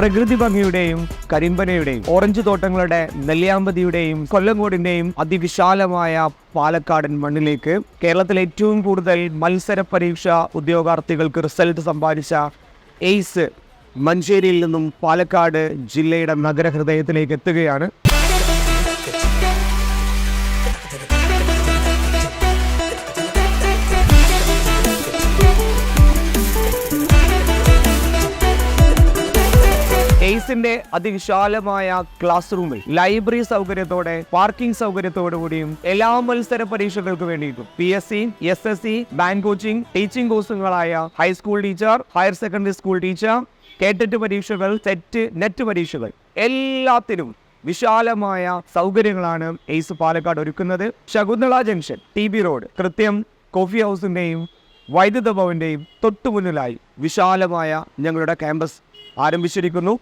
പ്രകൃതി ഭംഗിയുടെയും കരിമ്പനയുടെയും ഓറഞ്ച് തോട്ടങ്ങളുടെ നെല്ലിയാമ്പതിയുടെയും കൊല്ലങ്കോടിന്റെയും അതിവിശാലമായ പാലക്കാടൻ മണ്ണിലേക്ക് കേരളത്തിലെ ഏറ്റവും കൂടുതൽ മത്സര പരീക്ഷ ഉദ്യോഗാർത്ഥികൾക്ക് റിസൾട്ട് സമ്പാദിച്ച എയ്സ് മഞ്ചേരിയിൽ നിന്നും പാലക്കാട് ജില്ലയുടെ നഗരഹൃദയത്തിലേക്ക് എത്തുകയാണ്. എയ്സിന്റെ അതിവിശാലമായ ക്ലാസ് റൂമിൽ ലൈബ്രറി സൗകര്യത്തോടെ പാർക്കിംഗ് സൗകര്യത്തോടുകൂടിയും എല്ലാ മത്സര പരീക്ഷകൾക്ക് വേണ്ടിയിട്ടും PSC, SSC, bank coaching, teaching കോഴ്സുകളായ high school teacher, higher secondary school teacher, KTET പരീക്ഷകൾ, സെറ്റ്, നെറ്റ് പരീക്ഷകൾ എല്ലാത്തിനും വിശാലമായ സൗകര്യങ്ങളാണ് എയ്സ് പാലക്കാട് ഒരുക്കുന്നത്. ശകുന്തള ജംഗ്ഷൻ, TB റോഡ്, കൃത്യം കോഫി ഹൗസിന്റെയും വൈദ്യുത ഭവന്റെയും തൊട്ടുമുന്നിലായി വിശാലമായ ഞങ്ങളുടെ ക്യാമ്പസ് ആരംഭിച്ചിരിക്കുന്നു.